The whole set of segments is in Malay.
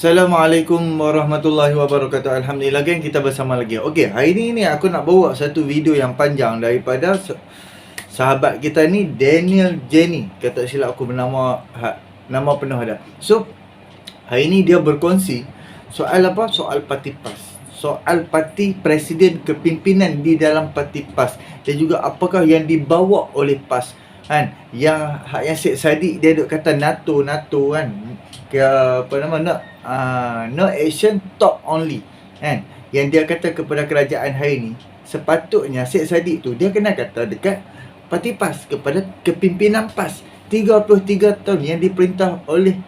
Assalamualaikum warahmatullahi wabarakatuh. Alhamdulillah geng, kita bersama lagi. Okey, hari ni aku nak bawa satu video yang panjang daripada sahabat kita ni, Daniel Jenny. Kata silap aku bernama nama penuh dia. So, hari ni dia berkongsi soal apa? Soal parti PAS. Soal parti presiden kepimpinan di dalam parti PAS dan juga apakah yang dibawa oleh PAS kan, yang Syed Saddiq dia duk kata NATO kan, ke apa nama no action talk only kan, yang dia kata kepada kerajaan hari ni. Sepatutnya Syed Saddiq tu dia kena kata dekat parti PAS, kepada kepimpinan PAS 33 tahun yang diperintah oleh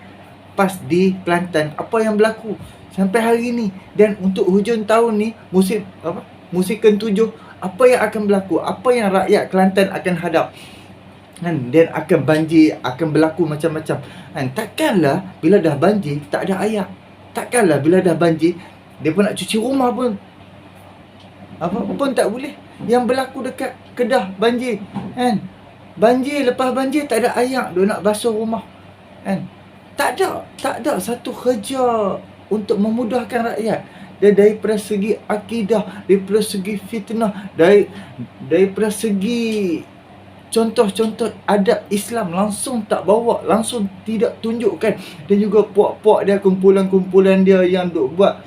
PAS di Kelantan, apa yang berlaku sampai hari ni. Dan untuk hujung tahun ni, musim ke-7, apa yang akan berlaku, apa yang rakyat Kelantan akan hadap kan, dan akan banjir, akan berlaku macam-macam kan. Takkanlah bila dah banjir tak ada air, takkanlah bila dah banjir dia pun nak cuci rumah pun pun tak boleh. Yang berlaku dekat Kedah banjir kan, banjir lepas banjir tak ada air, dia nak basuh rumah kan. Tak ada satu kerja untuk memudahkan rakyat. Dan daripada segi akidah, daripada segi fitnah, daripada segi contoh-contoh adab Islam langsung tak bawa, langsung tidak tunjukkan. Dan juga puak-puak dia, kumpulan-kumpulan dia yang duk buat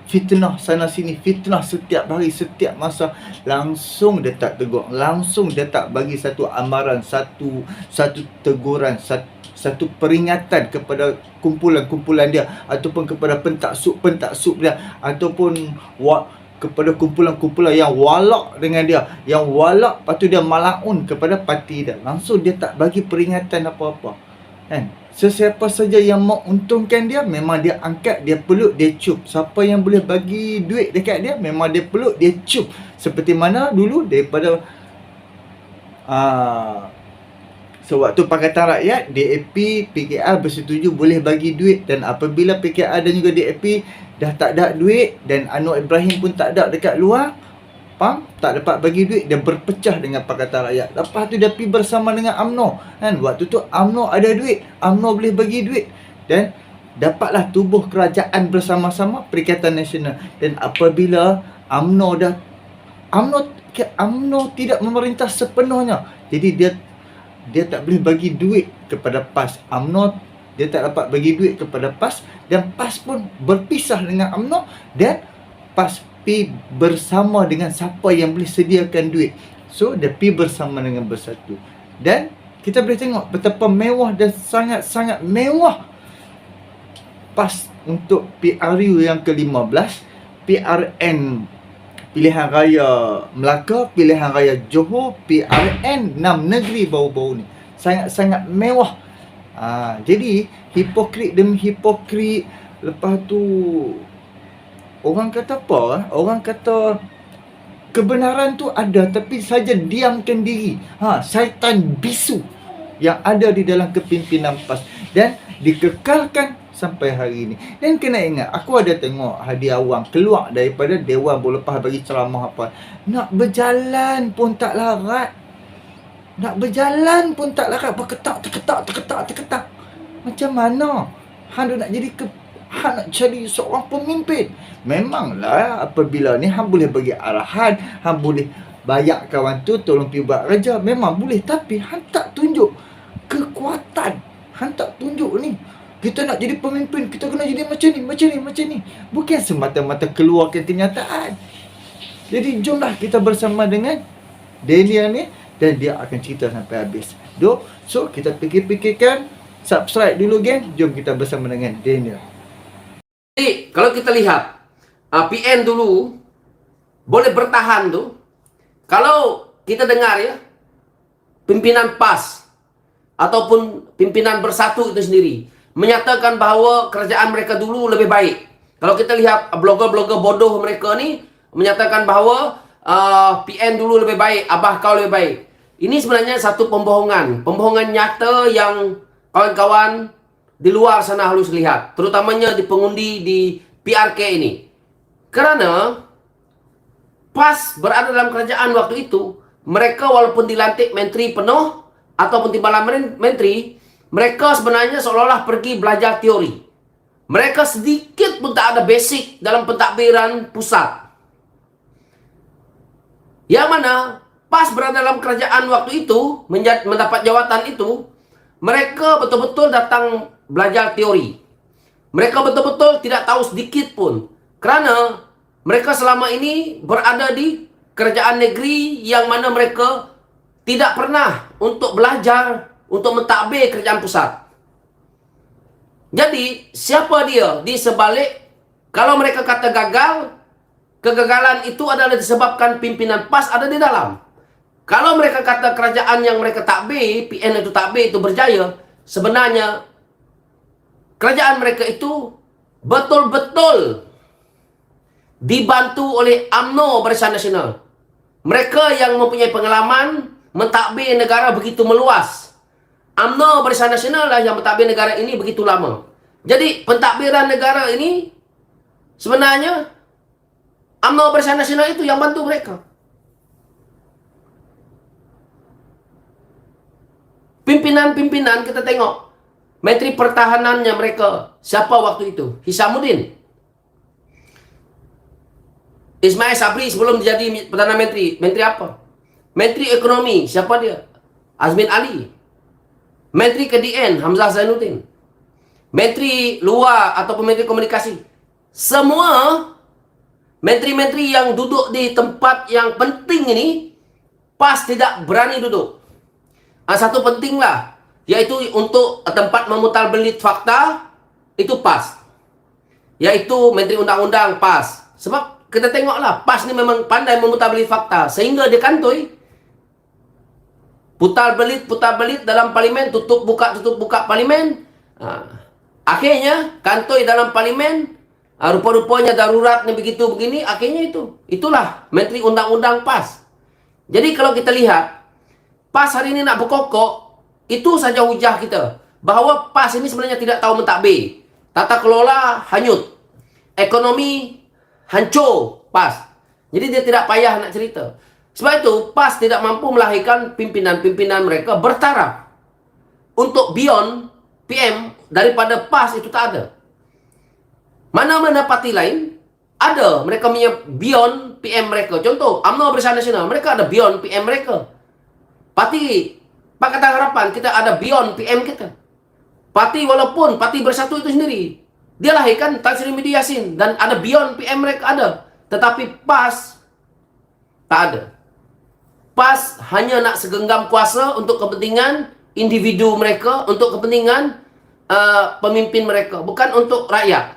fitnah sana sini, fitnah setiap hari, setiap masa, langsung dia tak tegur, langsung dia tak bagi satu amaran, satu teguran, satu peringatan kepada kumpulan-kumpulan dia, ataupun kepada pentaksub dia, ataupun kepada kumpulan-kumpulan yang walak dengan dia, yang walak lepas tu dia malaun kepada parti dia. Langsung dia tak bagi peringatan apa-apa kan. Sesiapa saja yang menguntungkan dia, memang dia angkat, dia peluk, dia cium. Siapa yang boleh bagi duit dekat dia, memang dia peluk, dia cium. Seperti mana dulu daripada sewaktu Pakatan Rakyat, DAP, PKR bersetuju boleh bagi duit. Dan apabila PKR dan juga DAP dah tak ada duit, dan Anwar Ibrahim pun tak ada dekat luar, tak dapat bagi duit, dia berpecah dengan Pakatan Rakyat. Lepas tu dia pergi bersama dengan UMNO kan. Waktu tu UMNO ada duit, UMNO boleh bagi duit, dan dapatlah tubuh kerajaan bersama-sama, Perikatan Nasional. Dan apabila UMNO tidak memerintah sepenuhnya, jadi dia tak boleh bagi duit kepada PAS. UMNO dia tak dapat bagi duit kepada PAS, dan PAS pun berpisah dengan UMNO, dan PAS pi bersama dengan siapa yang boleh sediakan duit. So dia pi bersama dengan Bersatu. Dan kita boleh tengok betapa mewah dan sangat-sangat mewah PAS untuk PRU yang ke-15, PRN Pilihan Raya Melaka, Pilihan Raya Johor, PRN 6 negeri baru-baru ni. Sangat-sangat mewah. Jadi hipokrit demi hipokrit. Lepas tu orang kata apa? Orang kata kebenaran tu ada, tapi saja diamkan diri. Syaitan bisu yang ada di dalam kepimpinan PAS, dan dikekalkan sampai hari ini. Dan kena ingat, aku ada tengok Hadi Awang keluar daripada Dewan Berlepas bagi ceramah apa. Nak berjalan pun tak larat. Berketak. Macam mana hang nak jadi nak jadi seorang pemimpin? Memanglah apabila ni hang boleh bagi arahan, hang boleh bayar kawan tu tolong pergi buat kerja, memang boleh. Tapi hang tak tunjuk kekuatan, hang tak tunjuk ni, kita nak jadi pemimpin, kita kena jadi macam ni. Bukan semata-mata keluarkan kenyataan. Jadi jomlah kita bersama dengan Daniel ni, dan dia akan cerita sampai habis. So kita fikir-fikirkan, subscribe dulu geng. Jom kita bersama dengan Daniel. Jadi kalau kita lihat PN dulu boleh bertahan tu, kalau kita dengar ya, pimpinan PAS ataupun pimpinan Bersatu itu sendiri menyatakan bahawa kerajaan mereka dulu lebih baik. Kalau kita lihat blogger-blogger bodoh mereka ni menyatakan bahawa PN dulu lebih baik, Abah kau lebih baik. Ini sebenarnya satu pembohongan nyata yang kawan-kawan di luar sana harus lihat, terutamanya di pengundi di PRK ini. Kerana PAS berada dalam kerajaan waktu itu, mereka walaupun dilantik menteri penuh ataupun timbalan menteri, Mereka sebenarnya seolah-olah pergi belajar teori. Mereka sedikit pun tak ada basic dalam pentadbiran pusat. Yang mana pas berada dalam kerajaan waktu itu, mendapat jawatan itu, mereka betul-betul datang belajar teori. Mereka betul-betul tidak tahu sedikit pun. Kerana mereka selama ini berada di kerajaan negeri yang mana mereka tidak pernah untuk belajar, untuk mentadbir kerajaan pusat. Jadi, siapa dia di sebalik, kalau mereka kata gagal, kegagalan itu adalah disebabkan pimpinan PAS ada di dalam. Kalau mereka kata kerajaan yang mereka takbir, PN itu takbir, itu berjaya, sebenarnya kerajaan mereka itu betul-betul dibantu oleh UMNO Barisan Nasional. Mereka yang mempunyai pengalaman mentadbir negara begitu meluas. UMNO Barisan Nasional lah yang mentadbir negara ini begitu lama. Jadi pentadbiran negara ini sebenarnya UMNO Barisan Nasional itu yang bantu mereka. Pimpinan-pimpinan kita tengok, Menteri Pertahanannya mereka, siapa waktu itu? Hisamuddin. Ismail Sabri sebelum jadi Perdana Menteri. Menteri apa? Menteri Ekonomi, siapa dia? Azmin Ali. Menteri KDN, Hamzah Zainuddin. Menteri Luar ataupun Menteri Komunikasi. Semua menteri-menteri yang duduk di tempat yang penting ini, PAS tidak berani duduk. Satu pentinglah, yaitu untuk tempat memutarbelit fakta, itu PAS. Yaitu Menteri Undang-Undang PAS. Sebab kita tengoklah, PAS ni memang pandai memutarbelit fakta. Sehingga dia kantoi, putar belit dalam parlimen, tutup buka parlimen. Akhirnya, kantoi dalam parlimen, rupa-rupanya darurat ni begitu begini, akhirnya itulah Menteri Undang-Undang PAS. Jadi kalau kita lihat, PAS hari ini nak berkokok, itu saja hujah kita. Bahawa PAS ini sebenarnya tidak tahu mentadbir. Tata kelola hanyut. Ekonomi hancur PAS. Jadi dia tidak payah nak cerita. Sebab itu PAS tidak mampu melahirkan pimpinan-pimpinan mereka bertaraf. Untuk beyond PM daripada PAS itu tak ada. Mana-mana parti lain ada. Mereka punya beyond PM mereka. Contoh, UMNO Barisan Nasional. Mereka ada beyond PM mereka. Parti Pakatan Harapan, kita ada beyond PM kita. Parti walaupun Parti Bersatu itu sendiri, dia lahirkan Tan Sri Midi Yassin. Dan ada beyond PM mereka ada. Tetapi PAS tak ada. PAS hanya nak segenggam kuasa untuk kepentingan individu mereka, untuk kepentingan pemimpin mereka. Bukan untuk rakyat.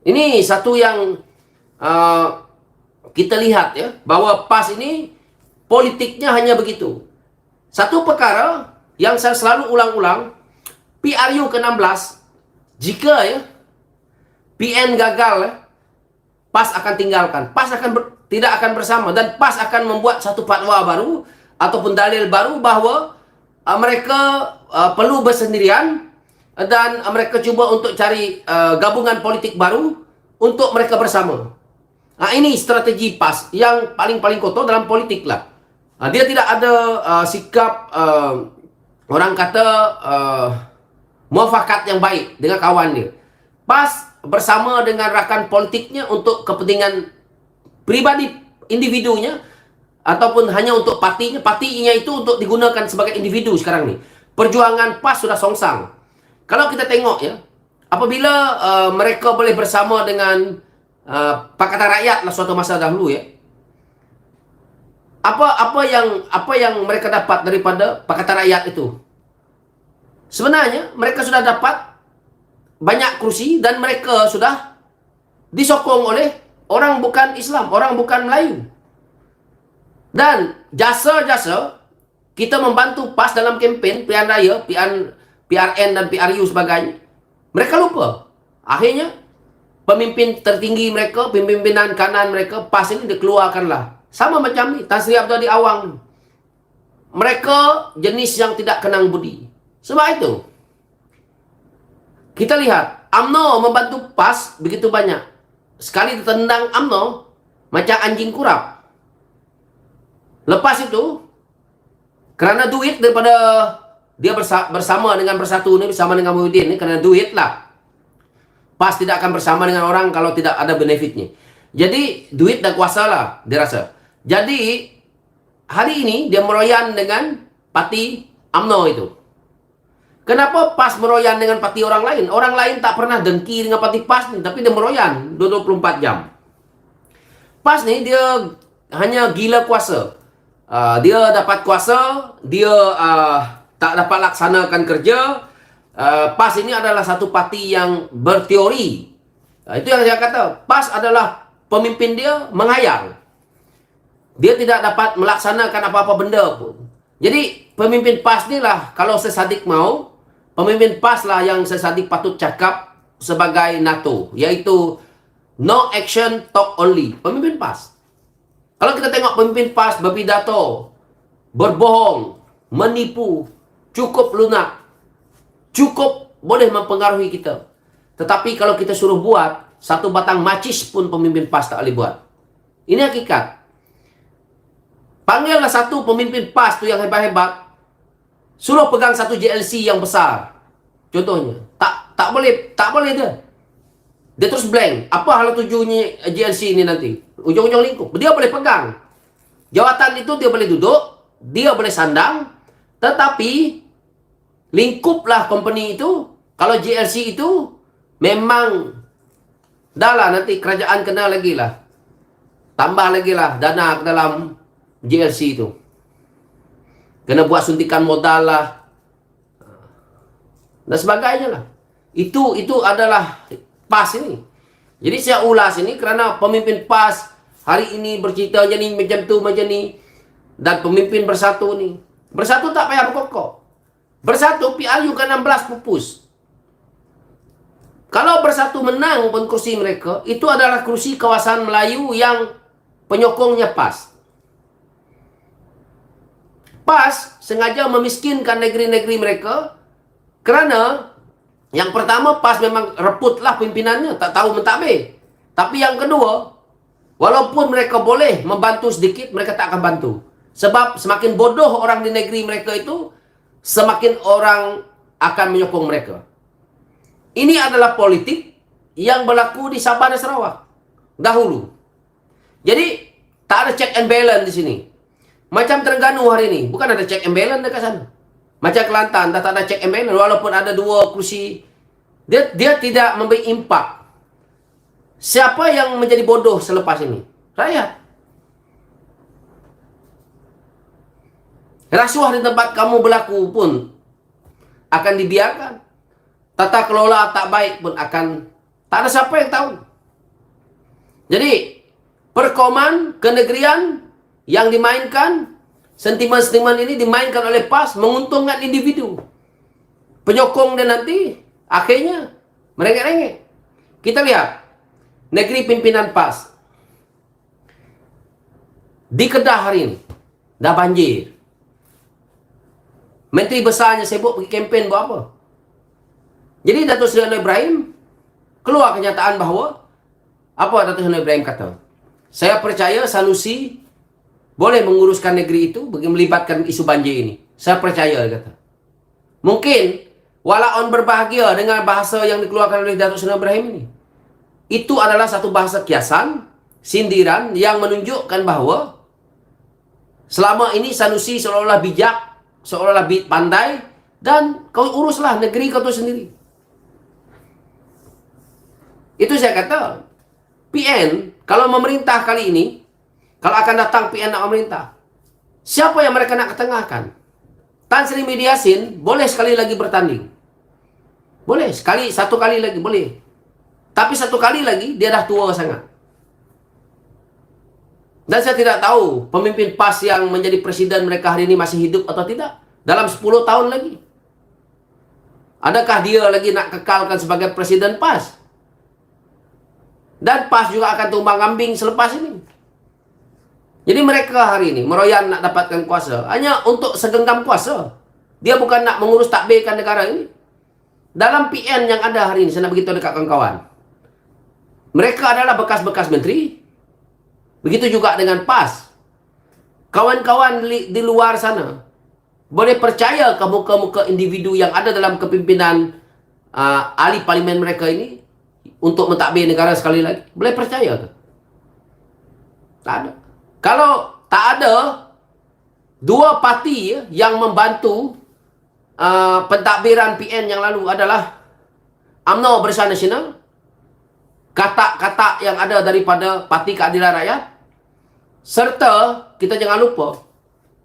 Ini satu yang kita lihat ya, bahawa PAS ini politiknya hanya begitu. Satu perkara yang saya selalu ulang-ulang, PRU ke-16, jika ya PN gagal ya, PAS akan tinggalkan. PAS tidak akan bersama, dan PAS akan membuat satu fatwa baru ataupun dalil baru bahawa mereka perlu bersendirian, dan mereka cuba untuk cari gabungan politik baru untuk mereka bersama. Ini strategi PAS yang paling kotor dalam politik lah. Dia tidak ada sikap orang kata muafakat yang baik dengan kawan dia. PAS bersama dengan rakan politiknya untuk kepentingan pribadi individunya, ataupun hanya untuk partinya. Partinya itu untuk digunakan sebagai individu sekarang ni. Perjuangan PAS sudah songsang. Kalau kita tengok ya, apabila mereka boleh bersama dengan Pakatan Rakyat lah suatu masa dahulu ya, apa yang mereka dapat daripada Pakatan Rakyat itu? Sebenarnya mereka sudah dapat banyak kursi, dan mereka sudah disokong oleh orang bukan Islam, orang bukan Melayu. Dan jasa-jasa kita membantu PAS dalam kempen pilihan raya, PRN dan PRU sebagainya, mereka lupa. Akhirnya pemimpin tertinggi mereka, pimpinan kanan mereka, PAS ini dikeluarkanlah. Sama macam ni, Tan Sri Abdul Hadi Awang. Mereka jenis yang tidak kenang budi. Sebab itu, kita lihat, UMNO membantu PAS begitu banyak. Sekali ditendang UMNO, macam anjing kurap. Lepas itu, kerana duit dia bersama dengan Bersatu ni, bersama dengan Muhyiddin ni kerana duit lah. PAS tidak akan bersama dengan orang kalau tidak ada benefitnya. Jadi duit dan kuasa lah dia rasa. Jadi hari ini dia meroyan dengan parti UMNO itu. Kenapa PAS meroyan dengan parti orang lain? Orang lain tak pernah dengki dengan parti PAS ni, tapi dia meroyan 24 jam. PAS ni dia hanya gila kuasa. Dia dapat kuasa, dia tak dapat laksanakan kerja. PAS ini adalah satu parti yang berteori. Itu yang saya kata. PAS adalah pemimpin dia menghayal. Dia tidak dapat melaksanakan apa-apa benda pun. Jadi pemimpin PAS ni lah, kalau sesadik mau, pemimpin PAS lah yang sesadik patut cakap sebagai NATO, iaitu no action, talk only. Pemimpin PAS. Kalau kita tengok pemimpin PAS berpidato, berbohong, menipu, cukup lunak, cukup boleh mempengaruhi kita. Tetapi kalau kita suruh buat, satu batang macis pun pemimpin PAS tak boleh buat. Ini hakikat. Panggillah satu pemimpin PAS tu yang hebat-hebat, suruh pegang satu JLC yang besar. Contohnya, tak boleh dia. Dia terus blank. Apa hal tujuannya JLC ini nanti? Ujung-ujung lingkup. Dia boleh pegang. Jawatan itu dia boleh duduk, dia boleh sandang, tetapi lingkuplah company itu. Kalau JLC itu memang dah lah, nanti kerajaan kena lagi lah, tambah lagi lah dana ke dalam JLC itu. Kena buat suntikan modal lah dan sebagainya lah. Itu adalah PAS ini. Jadi saya ulas ini kerana pemimpin PAS hari ini bercerita jadi macam tu, macam ni. Dan pemimpin Bersatu ni, Bersatu tak payah berkokok. Bersatu PRU ke 16 pupus. Kalau Bersatu menang pun kursi mereka, itu adalah kursi kawasan Melayu yang penyokongnya PAS. PAS sengaja memiskinkan negeri-negeri mereka kerana yang pertama, PAS memang reputlah pimpinannya, tak tahu mentadbir. Tapi yang kedua, walaupun mereka boleh membantu sedikit, mereka tak akan bantu. Sebab semakin bodoh orang di negeri mereka itu, semakin orang akan menyokong mereka. Ini adalah politik yang berlaku di Sabah dan Sarawak dahulu. Jadi tak ada check and balance di sini. Macam Terengganu hari ini, bukan ada check and balance dekat sana. Macam Kelantan, tak ada check and balance. Walaupun ada 2 kursi, dia tidak memberi impak. Siapa yang menjadi bodoh selepas ini? Rakyat. Rasuah di tempat kamu berlaku pun akan dibiarkan. Tata kelola tak baik pun akan, tak ada siapa yang tahu. Jadi perkoman kenegerian yang dimainkan, sentimen-sentimen ini dimainkan oleh PAS, menguntungkan individu. Penyokong dia nanti akhirnya merengek-rengek. Kita lihat negeri pimpinan PAS di Kedah hari ini dah banjir. Menteri besarnya sibuk pergi kempen buat apa? Jadi Datuk Seri Anwar Ibrahim keluar kenyataan bahawa, apa Datuk Seri Anwar Ibrahim kata? Saya percaya Sanusi boleh menguruskan negeri itu bagi melibatkan isu banjir ini. Saya percaya, dia kata. Mungkin walaupun berbahagia dengan bahasa yang dikeluarkan oleh Datuk Seri Anwar Ibrahim ini, itu adalah satu bahasa kiasan, sindiran yang menunjukkan bahawa selama ini Sanusi seolah-olah bijak, seolah-olah pandai, dan kau uruslah negeri kau tu sendiri. Itu saya kata, PN kalau memerintah kali ini, kalau akan datang PN nak memerintah, siapa yang mereka nak ketengahkan? Tan Sri Muhyiddin Yassin boleh sekali lagi bertanding. Boleh, satu kali lagi boleh. Tapi satu kali lagi, dia dah tua sangat. Dan saya tidak tahu pemimpin PAS yang menjadi presiden mereka hari ini masih hidup atau tidak. Dalam 10 tahun lagi. Adakah dia lagi nak kekalkan sebagai presiden PAS? Dan PAS juga akan tumbang ambing selepas ini. Jadi mereka hari ini meroyan nak dapatkan kuasa hanya untuk segenggam kuasa. Dia bukan nak mengurus takbirkan negara ini. Dalam PN yang ada hari ini, saya nak beritahu dekat kawan-kawan, mereka adalah bekas-bekas menteri. Begitu juga dengan PAS. Kawan-kawan di luar sana, boleh percaya ke muka-muka individu yang ada dalam kepimpinan ahli parlimen mereka ini untuk mentadbir negara sekali lagi? Boleh percaya ke? Tak ada. Kalau tak ada dua parti yang membantu pentadbiran PN yang lalu adalah UMNO Barisan Nasional, katak-katak yang ada daripada Parti Keadilan Rakyat, serta kita jangan lupa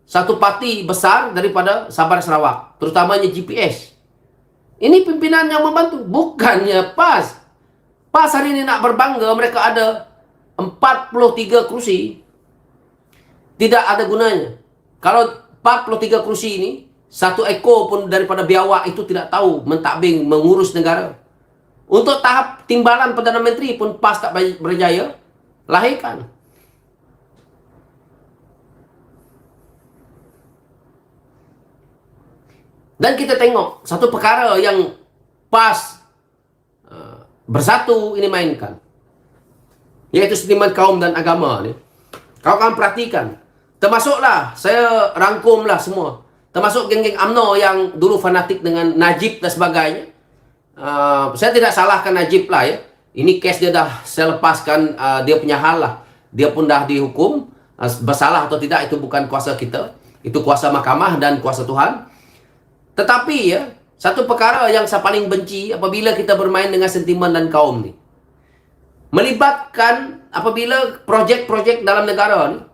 satu parti besar daripada Sabah Sarawak, terutamanya GPS. Ini pimpinan yang membantu, bukannya PAS. PAS hari ini nak berbangga mereka ada 43 kursi. Tidak ada gunanya. Kalau 43 kursi ini, satu ekor pun daripada biawak itu tidak tahu mentadbir mengurus negara. Untuk tahap timbalan Perdana Menteri pun PAS tak berjaya lahirkan. Dan kita tengok satu perkara yang PAS bersatu ini mainkan, yaitu sentimen kaum dan agama ni. Kau akan perhatikan, termasuklah saya rangkumlah semua, termasuk geng-geng UMNO yang dulu fanatik dengan Najib dan sebagainya. Saya tidak salahkan Najib lah ya. Ini kes dia dah saya lepaskan, dia punya hal lah. Dia pun dah dihukum, bersalah atau tidak itu bukan kuasa kita. Itu kuasa mahkamah dan kuasa Tuhan. Tetapi ya, satu perkara yang saya paling benci apabila kita bermain dengan sentimen dan kaum ni, melibatkan apabila projek-projek dalam negara ni,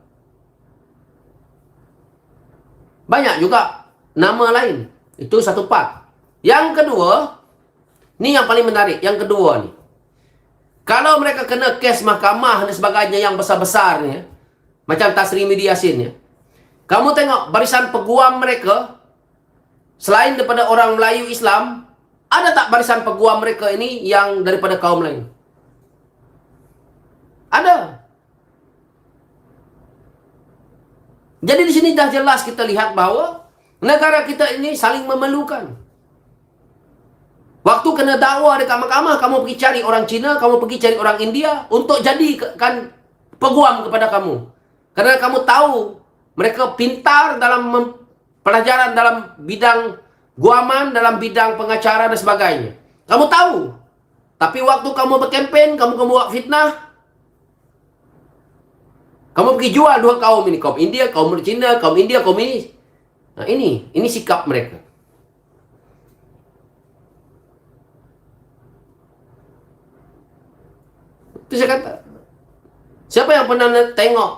banyak juga nama lain. Itu satu part. Yang kedua, ni yang paling menarik. Yang kedua ni, kalau mereka kena kes mahkamah dan sebagainya yang besar-besar ni, macam Tasri Media Yasin ya, kamu tengok barisan peguam mereka, selain daripada orang Melayu Islam, ada tak barisan peguam mereka ini yang daripada kaum lain? Ada. Jadi di sini dah jelas kita lihat bahawa negara kita ini saling memerlukan. Waktu kena dakwa dekat mahkamah, kamu pergi cari orang Cina, kamu pergi cari orang India untuk jadikan peguam kepada kamu. Kerana kamu tahu mereka pintar dalam pelajaran dalam bidang guaman, dalam bidang pengacara dan sebagainya. Kamu tahu. Tapi waktu kamu berkempen, kamu buat fitnah, kamu pergi jual dua kaum ini, kaum India, kaum Cina, kaum India, kaum ini. Nah, ini sikap mereka. Itu saya kata. Siapa yang pernah tengok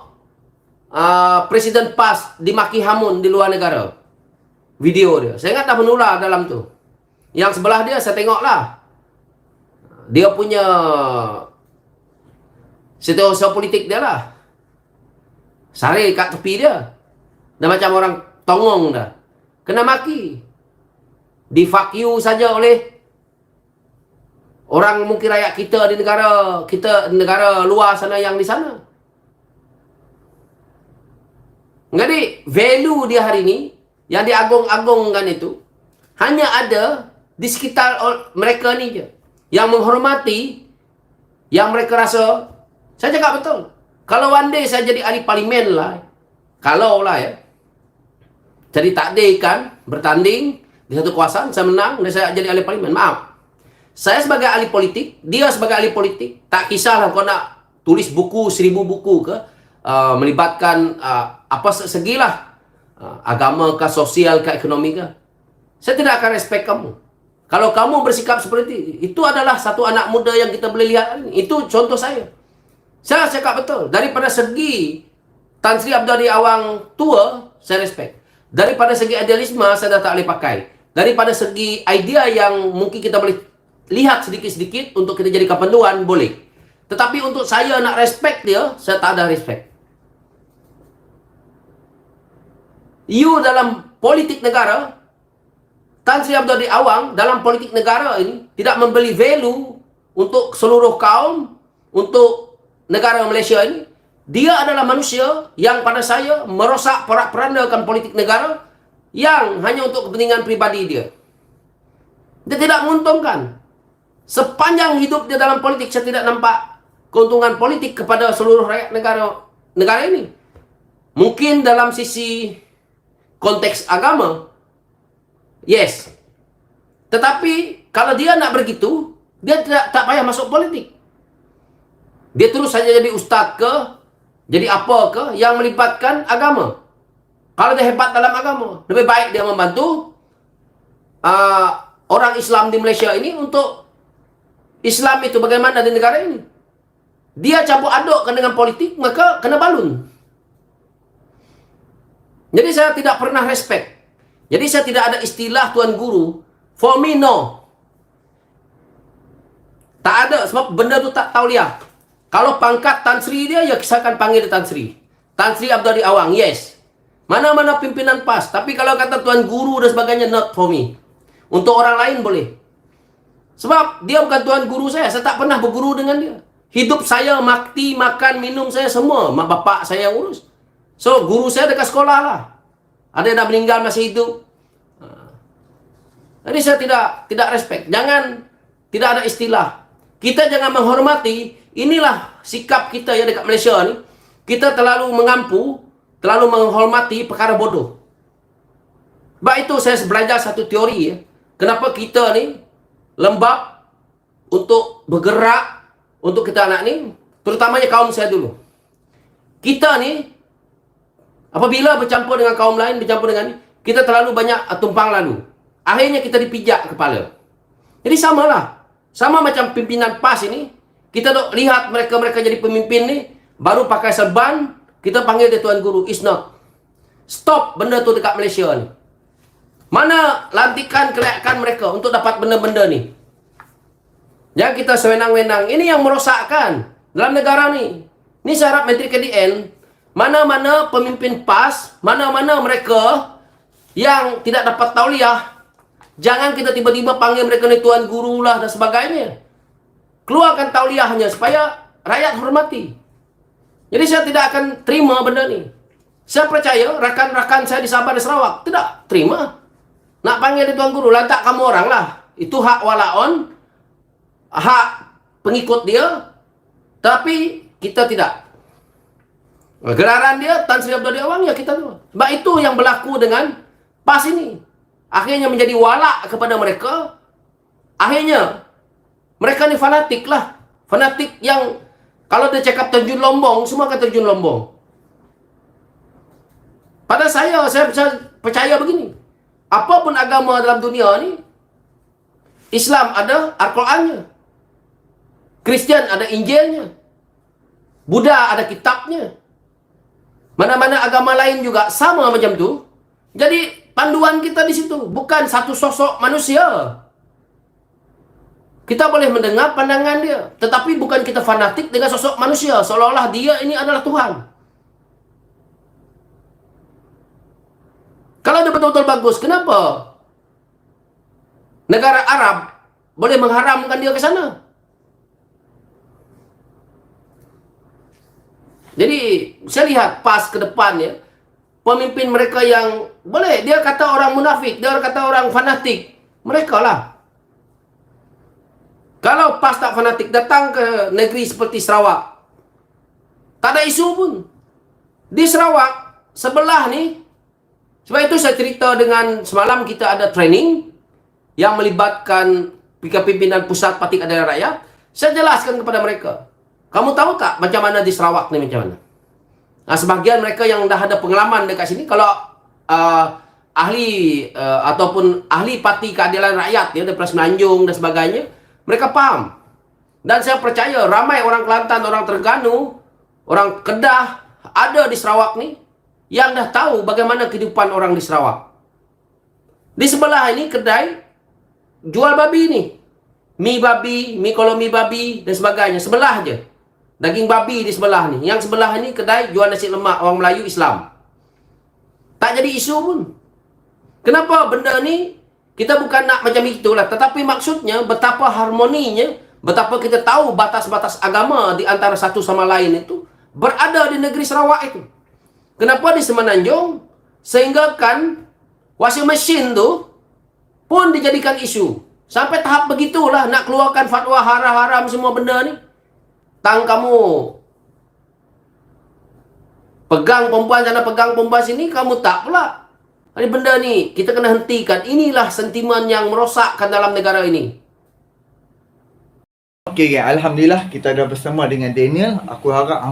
Presiden PAS dimaki hamun di luar negara? Video dia. Saya ingat dah menular dalam tu. Yang sebelah dia saya tengoklah. Dia punya setiausaha politik dia lah. Sari kat tepi dia. Dah macam orang tongong dah. Kena maki. Di fuck you saja oleh orang mungkin rakyat kita di negara luar sana yang di sana. Jadi value dia hari ini yang diagung-agungkan itu hanya ada di sekitar mereka ni je. Yang menghormati, yang mereka rasa, saya cakap betul. Kalau one day saya jadi ahli parlimen lah, kalau lah ya, jadi takdirkan bertanding di satu kawasan, saya menang dan saya jadi ahli parlimen. Maaf, saya sebagai ahli politik, dia sebagai ahli politik, tak kisahlah kau nak tulis buku 1000 buku ke, melibatkan apa segilah, agama kah, sosial kah, ekonomi kah, saya tidak akan respect kamu. Kalau kamu bersikap seperti itu adalah satu anak muda yang kita boleh lihat. Itu contoh saya. Saya cakap betul. Daripada segi Tan Sri Abdul Awang tua, saya respect. Daripada segi idealisme, saya dah tak boleh pakai. Daripada segi idea yang mungkin kita boleh lihat sedikit-sedikit untuk kita jadikan panduan, boleh. Tetapi untuk saya nak respect dia, saya tak ada respect. You dalam politik negara, Tan Sri Abdul Awang dalam politik negara ini tidak membeli value untuk seluruh kaum, untuk negara Malaysia ini. Dia adalah manusia yang pada saya merosak porak-porandakan politik negara yang hanya untuk kepentingan pribadi dia. Dia tidak menguntungkan. Sepanjang hidup dia dalam politik, saya tidak nampak keuntungan politik kepada seluruh rakyat negara ini. Mungkin dalam sisi konteks agama, Yes. Tetapi kalau dia nak begitu, dia tak payah masuk politik. Dia terus saja jadi ustaz ke, jadi apa ke yang melibatkan agama. Kalau dia hebat dalam agama, lebih baik dia membantu orang Islam di Malaysia ini untuk Islam itu bagaimana di negara ini. Dia campur adukkan dengan politik, maka kena balun. Jadi saya tidak pernah respect. Jadi saya tidak ada istilah Tuan Guru. For me, no. Tak ada, sebab benda tu tak tauliah. Kalau pangkat Tan Sri dia, ya saya akan panggil dia Tan Sri. Tan Sri Abdul Awang, yes. Mana-mana pimpinan PAS. Tapi kalau kata Tuan Guru dan sebagainya, not for me. Untuk orang lain boleh. Sebab dia bukan Tuan Guru saya tak pernah berguru dengan dia. Hidup saya, makan, minum saya semua. Mak bapak saya yang urus. So, guru saya dekat sekolah lah. Ada yang dah meninggal masih hidup. Jadi saya tidak respect. Jangan, tidak ada istilah. Kita jangan menghormati. Inilah sikap kita ya dekat Malaysia ni. Kita terlalu mengampu, terlalu menghormati perkara bodoh. Sebab itu saya belajar satu teori ya. Kenapa kita ni lembab untuk bergerak untuk kita anak ni, terutamanya kaum saya dulu. Kita ni apabila bercampur dengan kaum lain, bercampur dengan ni, kita terlalu banyak tumpang lalu. Akhirnya kita dipijak kepala. Jadi samalah. Sama macam pimpinan PAS ini, kita dok lihat mereka-mereka jadi pemimpin ni, baru pakai serban, kita panggil dia Tuan Guru. It's not. Stop benda tu dekat Malaysia ni. Mana lantikan kelayakan mereka untuk dapat benda-benda ni? Jangan kita sewenang-wenang. Ini yang merosakkan dalam negara ni. Ini saya harap Menteri KDN, mana-mana pemimpin PAS, mana-mana mereka yang tidak dapat tauliah, jangan kita tiba-tiba panggil mereka ni Tuan Guru lah dan sebagainya. Keluarkan tauliahnya supaya rakyat hormati. Jadi saya tidak akan terima benda ni. Saya percaya rakan-rakan saya di Sabah dan Sarawak tidak terima. Nak panggil dia Tuan Guru, lantak kamu orang lah. Itu hak walaon, hak pengikut dia. Tapi kita tidak. Gelaran dia Tan Sri Abdul Awang ya kita tu. Sebab itu yang berlaku dengan PAS ini. Akhirnya menjadi walak kepada mereka. Akhirnya mereka ni fanatik lah. Fanatik yang kalau dia cakap terjun lombong, semua akan terjun lombong. Pada saya percaya begini. Apapun agama dalam dunia ni, Islam ada Al-Qurannya, Kristian ada Injilnya, Buddha ada kitabnya. Mana-mana agama lain juga sama macam tu. Jadi panduan kita di situ bukan satu sosok manusia. Kita boleh mendengar pandangan dia, tetapi bukan kita fanatik dengan sosok manusia seolah-olah dia ini adalah Tuhan. Kalau dia betul-betul bagus, kenapa negara Arab boleh mengharamkan dia ke sana? Jadi saya lihat PAS ke depan ya, pemimpin mereka yang boleh, dia kata orang munafik, dia kata orang fanatik, mereka lah. Kalau PAS tak fanatik, datang ke negeri seperti Sarawak, tak ada isu pun. Di Sarawak sebelah ni, sebab itu saya cerita dengan semalam kita ada training yang melibatkan pimpinan pusat Parti Keadilan Rakyat. Saya jelaskan kepada mereka, kamu tahu tak macam mana di Sarawak ni macam mana? Nah, sebagian mereka yang dah ada pengalaman dekat sini, kalau ahli ataupun ahli Parti Keadilan Rakyat ya, daripada Semenanjung dan sebagainya, mereka paham. Dan saya percaya ramai orang Kelantan, orang Terengganu, orang Kedah ada di Sarawak ni yang dah tahu bagaimana kehidupan orang di Sarawak. Di sebelah ini kedai jual babi ni. Mi babi, mi babi dan sebagainya. Sebelah je. Daging babi di sebelah ni. Yang sebelah ini kedai jual nasi lemak orang Melayu Islam. Tak jadi isu pun. Kenapa benda ni kita bukan nak macam itulah, tetapi maksudnya betapa harmoninya, betapa kita tahu batas-batas agama di antara satu sama lain itu berada di negeri Sarawak itu. Kenapa di Semenanjung sehingga kan washing machine tu pun dijadikan isu. Sampai tahap begitulah nak keluarkan fatwa haram-haram semua benda ni. Tang kamu pegang perempuan sana, pegang perempuan sini, kamu tak pula. Ini benda ni kita kena hentikan. Inilah sentimen yang merosakkan dalam negara ini. Okey, Alhamdulillah kita dah bersama dengan Daniel. Aku harap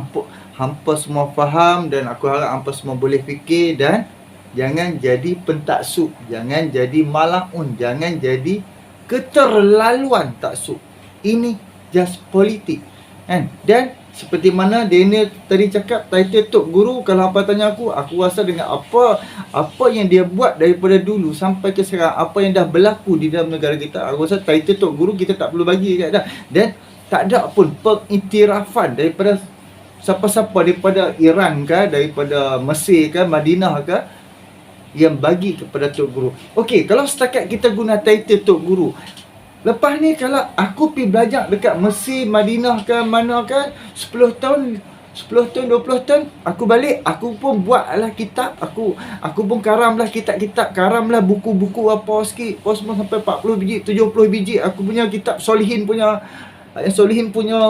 hampa semua faham dan aku harap hampa semua boleh fikir dan jangan jadi pentaksub, jangan jadi malaun, jangan jadi keterlaluan taksub. Ini just politik. Kan? Dan seperti mana Daniel tadi cakap, title Tok Guru, kalau apa tanya aku rasa dengan apa yang dia buat daripada dulu sampai ke sekarang, apa yang dah berlaku di dalam negara kita, aku rasa title Tok Guru kita tak perlu bagi kat dah. Dan tak ada pun pengiktirafan daripada siapa-siapa, daripada Iran ke, daripada Mesir ke, Madinah ke, yang bagi kepada Tok Guru. Okey, kalau setakat kita guna title Tok Guru, lepas ni kalau aku pergi belajar dekat Mesir, Madinah ke mana ke 10 tahun, 20 tahun, aku balik, aku pun buatlah kitab, aku pun karamlah kitab-kitab, karamlah buku-buku apa sikit, semua sampai 40 biji, 70 biji aku punya kitab Solihin punya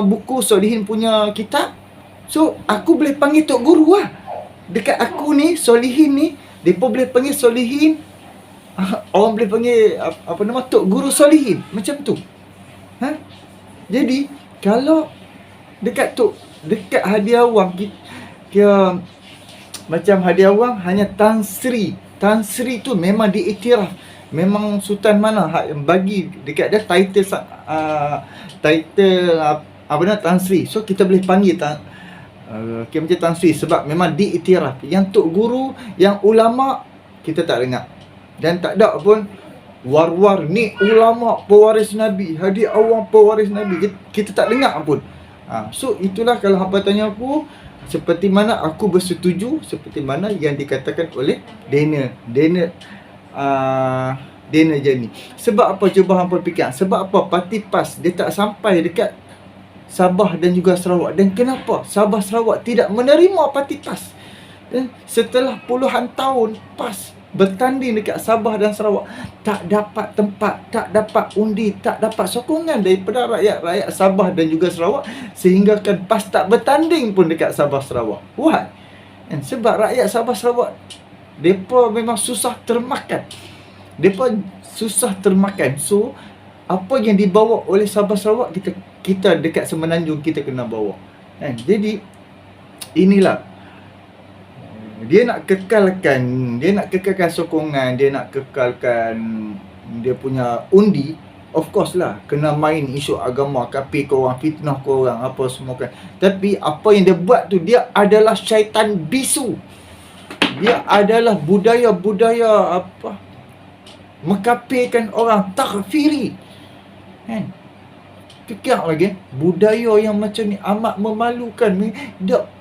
buku, Solihin punya kitab. So aku boleh panggil Tok Guru lah. Dekat aku ni Solihin ni, depa boleh panggil Solihin, orang boleh panggil Tok Guru Solihin, macam tu. Jadi kalau dekat Hadiah Awang kita macam Hadiah Awang hanya Tan Sri tu memang diiktiraf, memang sultan mana bagi dekat dia title Tan Sri. So kita boleh panggil macam Tan Sri sebab memang diiktiraf. Yang Tok Guru, yang ulama kita tak dengar. Dan tak ada pun war-war ni ulama pewaris Nabi, Hadiah Awang pewaris Nabi, kita tak dengar pun. So itulah kalau hampa tanya aku, seperti mana aku bersetuju seperti mana yang dikatakan oleh Daniel Jenny. Sebab apa, cuba hampa fikir, sebab apa parti PAS dia tak sampai dekat Sabah dan juga Sarawak, dan kenapa Sabah Sarawak tidak menerima parti PAS? Dan setelah puluhan tahun PAS bertanding dekat Sabah dan Sarawak, tak dapat tempat, tak dapat undi, tak dapat sokongan daripada rakyat Sabah dan juga Sarawak, sehingga kan PAS tak bertanding pun dekat Sabah Sarawak. Why? And sebab rakyat Sabah Sarawak depa memang susah termakan. So apa yang dibawa oleh Sabah Sarawak, kita dekat Semenanjung kita kena bawa. Jadi inilah dia nak kekalkan sokongan, dia nak kekalkan dia punya undi. Of course lah, kena main isu agama, kapi korang, fitnah korang, apa semua kan. Tapi apa yang dia buat tu, dia adalah syaitan bisu. Dia adalah budaya mengkafirkan orang, takfiri. Fikir lagi, budaya yang macam ni amat memalukan.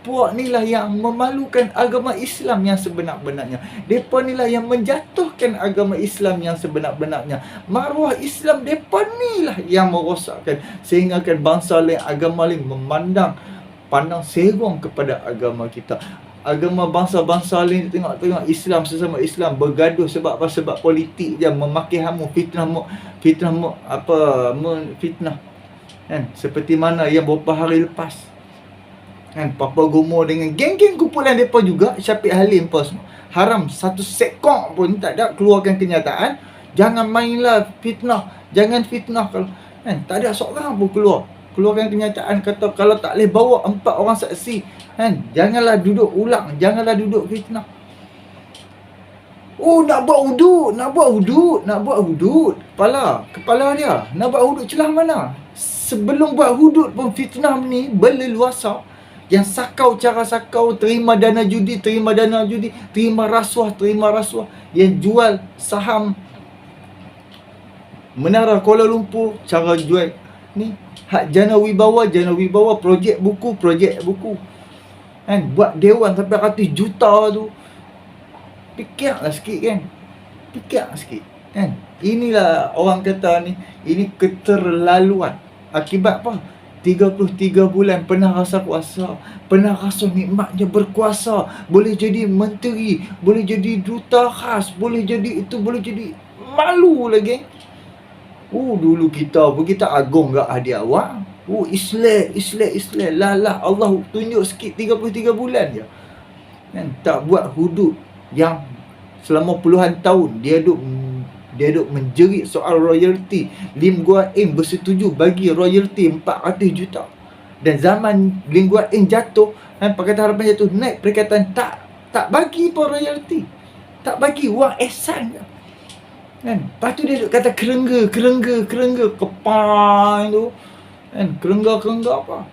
Puak ni lah yang memalukan agama Islam yang sebenar-benarnya. Depa ni lah yang menjatuhkan agama Islam yang sebenar-benarnya. Maruah Islam depa ni lah yang merosakkan, sehingga kan bangsa lain, agama lain pandang serong kepada agama kita. Agama bangsa-bangsa lain tengok Islam, sesama Islam bergaduh sebab apa? Sebab politik je, memaki hamu, fitnah kan, seperti mana yang beberapa hari lepas kan, Papa Gomo dengan geng-geng kumpulan mereka juga, Syafiq Halim pun haram satu sekong pun tak ada keluarkan kenyataan, jangan mainlah fitnah, jangan fitnah kalau kan, tak ada seorang pun keluarkan kenyataan kata kalau tak boleh bawa 4 orang saksi kan, janganlah duduk ulang, janganlah duduk fitnah. Oh, nak buat hudud. Kepala dia nak buat hudud celah mana? Sebelum buat hudud pun fitnah ni berleluasa. Yang cara sakau, terima dana judi, terima rasuah. Yang jual saham Menara Kuala Lumpur, cara jual ni hak Jana Wibawa, projek buku kan, buat dewan sampai ratus juta tu. Fikirlah sikit kan. Inilah orang kata ni, ini keterlaluan. Akibat apa? 33 bulan pernah rasa kuasa, pernah rasa nikmatnya berkuasa, boleh jadi menteri, boleh jadi duta khas, boleh jadi itu, boleh jadi malu lagi. Dulu kita agung gak Hadiah Awang. Islam. Lah Allah tunjuk sikit 33 bulan je. Kan tak buat hudud yang selama puluhan tahun dia duk menjerit soal royalty. Lim Guan Eng bersetuju bagi royalty 400 juta. Dan zaman Lim Guan Eng jatuh, Pakatan Harapan jatuh, naik perkataan tak bagi pun royalty. Tak bagi wang ehsan je. Lepas tu dia duk kata kerengga kepang tu. Kerengga apa?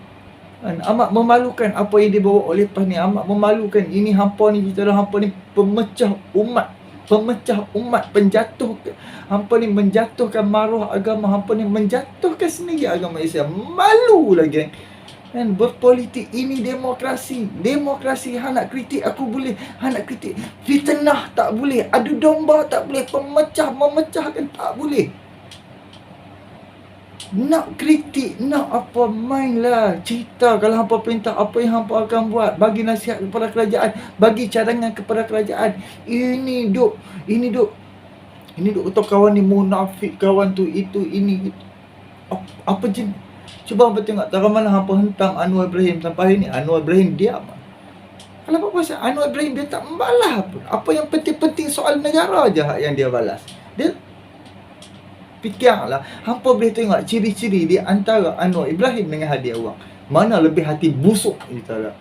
Amat memalukan apa yang dibawa oleh PAS ni. Amat memalukan. Ini hampa ni, hampa ni pemecah umat, hampa ni menjatuhkan maruah agama, hampa ni menjatuhkan sendiri agama Islam. Malu lagi. Berpolitik ini demokrasi. Hang nak kritik aku boleh, hang nak kritik fitnah tak boleh, adu domba tak boleh, memecahkan tak boleh. Nak kritik, nak apa, mainlah. Cerita kalau hampa perintah apa yang hampa akan buat. Bagi nasihat kepada kerajaan, bagi cadangan kepada kerajaan. Ini duk kata kawan ni munafik, kawan tu itu, ini apa je. Cuba hampa tengok tak mana hampa hentam Anwar Ibrahim sampai hari ni. Anwar Ibrahim diam. Kalau apa pasal Anwar Ibrahim dia tak membalas pun. Apa yang penting-penting soal negara je yang dia balas. Dia fikirlah, hampa boleh tengok ciri-ciri di antara Anwar Ibrahim dengan Hadi Awang. Mana lebih hati busuk kita tak?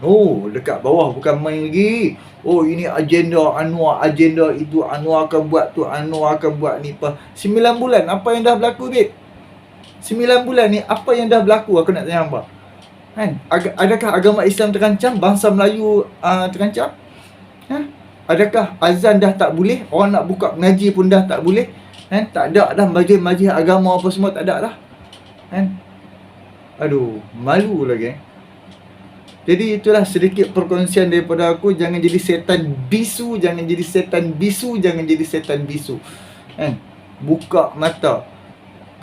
Oh, dekat bawah bukan main lagi. Oh, ini agenda Anwar, agenda itu Anwar akan buat tu, Anwar akan buat ni apa. 9 bulan apa yang dah berlaku, babe? 9 bulan ni apa yang dah berlaku, aku nak tanya hampa. Adakah agama Islam terancam? Bangsa Melayu terancam? Adakah azan dah tak boleh? Orang nak buka mengaji pun dah tak boleh? Tak ada dah majlis-majlis agama apa semua, tak ada dah. Aduh, malu lah geng. Jadi itulah sedikit perkongsian daripada aku. Jangan jadi setan bisu, jangan jadi setan bisu. Buka mata.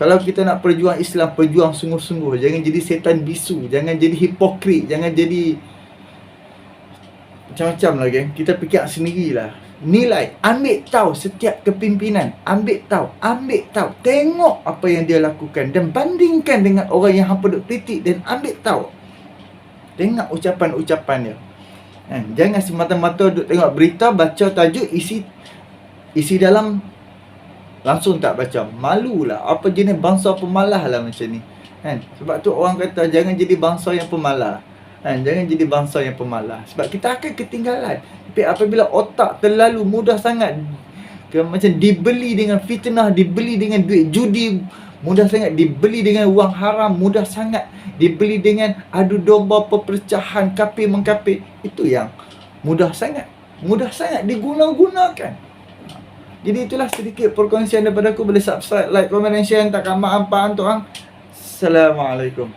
Kalau kita nak perjuang Islam, perjuang sungguh-sungguh. Jangan jadi setan bisu, jangan jadi hipokrit, jangan jadi macam-macam lah geng. Kita fikir sendirilah. Nilai, ambil tahu setiap kepimpinan, ambil tahu, tengok apa yang dia lakukan dan bandingkan dengan orang yang hampa duk kritik, dan ambil tahu, tengok ucapan-ucapan dia. Jangan semata-mata duk tengok berita, baca tajuk, isi dalam langsung tak baca. Malulah. Apa jenis bangsa pemalas lah macam ni. Sebab tu orang kata jangan jadi bangsa yang pemalas. Jangan jadi bangsa yang pemalas. Sebab kita akan ketinggalan. Tapi apabila otak terlalu mudah sangat macam dibeli dengan fitnah, dibeli dengan duit judi, mudah sangat dibeli dengan wang haram, mudah sangat dibeli dengan adu domba, perpecahan, kafir-mengkafir. Itu yang mudah sangat diguna-gunakan. Jadi itulah sedikit perkongsian daripada aku. Boleh subscribe, like, komen dan share. Takkan maaf apa untuk hang. Assalamualaikum.